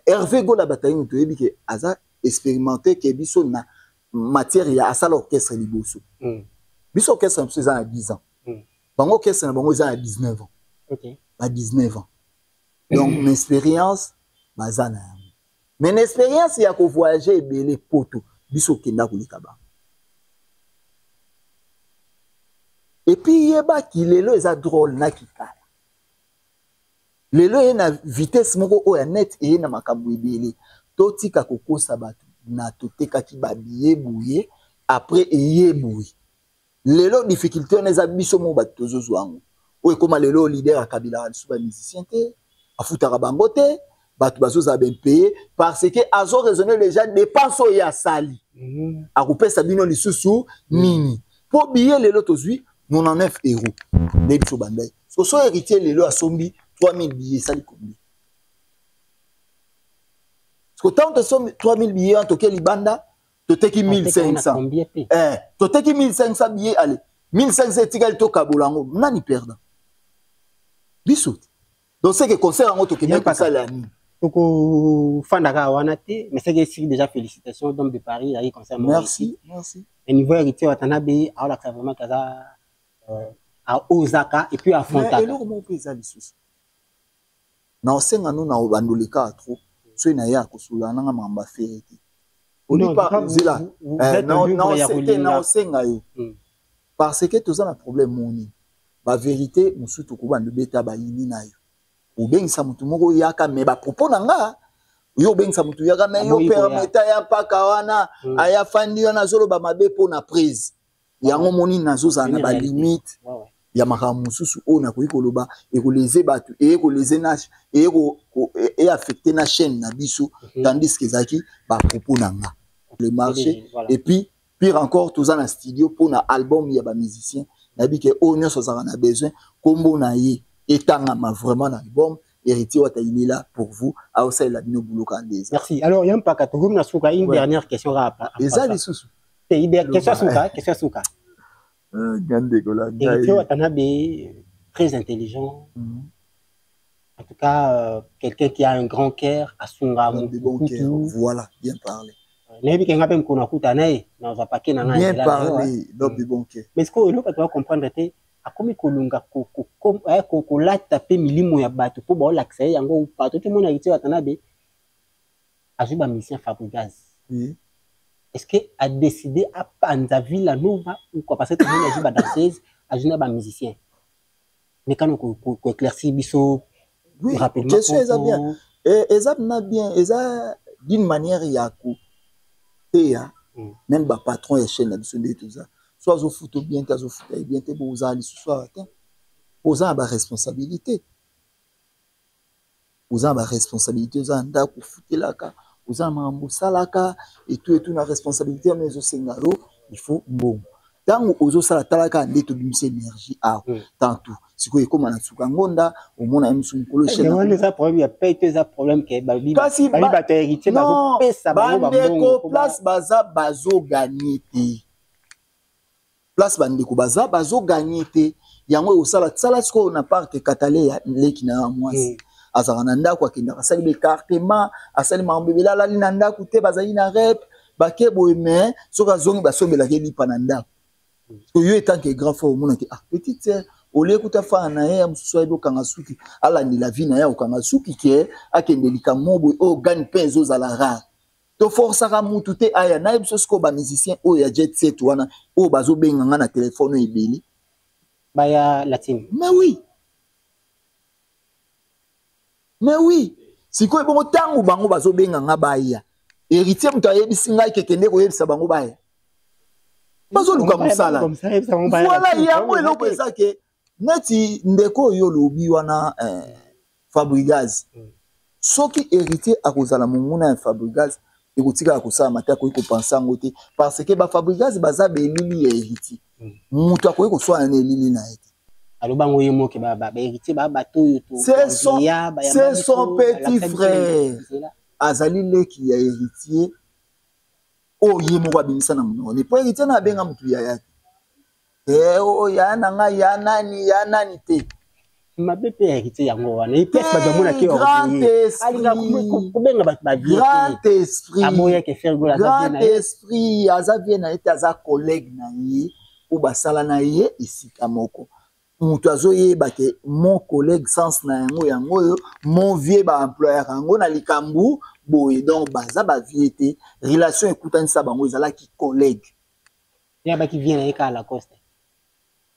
Hervé Gola bataille toyebi ke aza expérimenté ke biso na matière ya asala orchestre liboso biso orchestre biso za 10 ans bango orchestre na bango za 19 ans ba 19 ans donc une expérience bazana mais une expérience ya ko voyager ebele poto biso kenda kulika ba et puis yeba ki lelo eza drôle na kikala lelo na vitesse moko oya net e na makambo ebele totika kokosa bato na toteka ki ba biye bouye après eyebouye lelo difficulté on eza biso mo bato tozozwango oye koma lelo leader akabila alisu ba musicien te afutaka bango te bato bazoza ben payé parce que azo raisonner les gens dépenses ya sali a kopesa bino lisusu nini po billet lelo tozui 99 €. Debiso bandai so héritier lelo asombi 3000 billets sali combien parce que tant que sommes 3000 billets en toke libanda toteki 1500 toteki 1500 billets allez 1500 tikali to kabolango nani perdant biso donc c'est que concert en toke bien ça la nuit. Toko fandaka wanate mais c'est que déjà félicitations d'homme de Paris à concert. Merci. Et niveau héritier Watanabe a la vraiment kaza à Osaka et puis à Fontana. Et là comment on peut ça les sous. Na osenga no na obandoleka trop. So na ya kosula na mamba ferité. On dit pas zila. Non c'était na osenga yo. Parce que tout ça un problème moni. Ba vérité musutu ko bando beta ba yini na yo. Ubengisa mutu moko yaka me ba propos nanga yo bengisa mutu yaka me yo permeta ya paka wana aya fandi wana zolo ba mabe po na prise yango moni nazoza na ba limite ya makamu susu ona ko ikoloba e ko leze batu e ko leze na e ko e affecter na chaîne na biso tandis que zaki ba propos nanga le marché et puis pire encore tous en studio pour na album ya ba musicien na bi ke onyo so za na besoin kombo na ye etangama vraiment l'album héritier wata il est là pour vous à aussi la bino boulot candés. Merci. Alors yam pas katogum na souka une dernière question à ça les sous. C'est une question souka. Gande gola. Héritier Watanabe très intelligent. En tout cas quelqu'un qui a un grand cœur à sunga voilà, bien parlé. Nebi kenga pe mkono kutana na za paquet na bien parlé, l'homme de bon cœur. Mais ce que l'on doit comprendre c'est akomi kolunga ko lata pe milimo ya bato po ba laksa yango pato tout monde héritier Watanabe azuba musicien Fabregas. Oui. Est-ce que a décidé à Panza Villa Nova ou quoi parce que tout le monde azuba danseuse azuba ba musicien. Mais quand on éclaircit biso Oui, rapidement. question est bien. Et ça n'a bien, et ça d'une manière yaku. Même le patron est chaîne de tout ça. Soit vous foutez bien, vous foutez bien, vous allez ce soir. Vous avez la responsabilité. Vous avez la responsabilité, vous avez la responsabilité, vous avez la responsabilité, mais il faut bon. Tant que vous avez la énergie, tantôt. Si vous avez la ngonda, au moins un problème. Il y a problème, il y a pas problème que babi ba héritier non, pesa bandeko place baza bazo gagner te. Place bandeko baza bazo gagner te. Yango osala sala siko na part katale ya leki na mwasi. Azaka na ndako akenda asali be cartement, asali mambebela la na ndako te bazali na rep, bake boyeme soka zongi basombela ke lipa na ndako. So yo etant que grand frère omona ke petite sœur ole kuta fa na ye mususu ayibo kanga suki ala ni la vie na ya okanga suki ke akende likamobo o gagne peso za la rare. To force ka mutu te aya na biso sko ba musicien o ya jet set wana o bazo benga na téléphone ebeli. Baya latine. Mais oui. Siko ebongo tango bango bazo benga nga baya. Héritier mutu ayebisi ngai kekende ko yebisa bango baya. Bazo luka musala. Voilà yango eloko ezake neti ndeko yo lobi wana Fabregas. Soki héritier akozala monguna ya Fabregas ekotika akosala mata ko penser ngote parce que ba Fabregas baza belili ya héritier. Mutu akoyi koswana na elili na ete. Alobango yemo ke ba héritier ba bato yo to. C'est son petit frère. Azali leki ya héritier. Oh yemo kwa bimisa na mno. Ni po héritier na benga mutu ya yake. Oh ya nanga ya nani te. Mabepe héritier yango wana. Ipes ba jamona ke grand esprit. Kubenga ba grand esprit. Amoya ke faire gola grand esprit. Azavie na ete aza collègue na ye. Ou basala na ye isika moko. Mutu azoyeba ke mon collègue sens na yango mon vieux ba employeur yango na likambu boye donc baza ba viété relation ekutani sa bango ezala ki collègue ya ba ki vient na ka la coste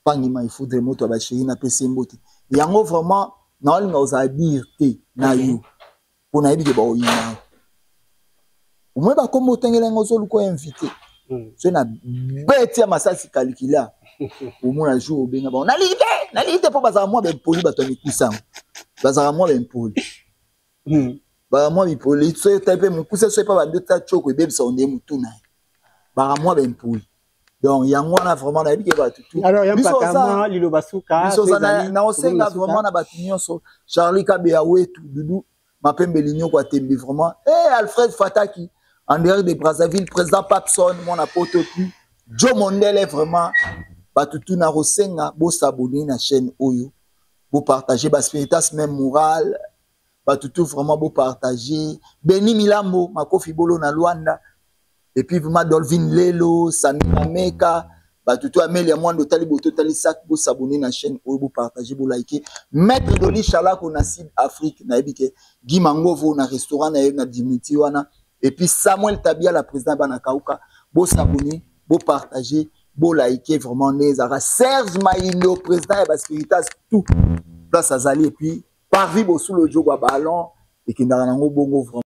pangima il faudrait moto ba chéri na pese mbote yango vraiment na olinga oza dire te na yo pona yebi ke ba oyina umwe ba kombo tengela ngozo luko invité so na bête ya masasi calcula au moins un jour au benga bon nalite po bazala moi ben poli bato mikisa bazala moi ben poli ba moi bi poli so tape mukuse so pa bande ta choko ebebisa onde mutuna ba moi ben poli donc yango na vraiment na bike ba tutu alors yam pakama lilo basuka so na osenga vraiment na batinyo so Charlie Kabea wetu dudu mapembe linyo kwa tembe vraiment Alfred Fataki en dehors de Brazzaville président Papson mon apote plus Joe Mondele vraiment batutu na rosenga bo s'abonner na chaîne oyo bo partager ba spiritas même moral batutu vraiment bo partager Beni Milambo Makofi Bolo na Luanda et puis vraiment Dolvin Lelo Samira Meka batutu Amelia Mwando tali boto tali sak bo s'abonner na chaîne oyo bo partager bo liker Maître Doli Chalako na Sud Afrique na ebike Guy Mangovo na restaurant na Dimitri wana et puis Samuel Tabia la président Banakauka bo s'abonner bo partager bo liker vraiment nezara Serge Maïndo président et Baspiritas tout place Azali et puis parvi bo sous le jogo à ballon et qui n'a rien bongo vraiment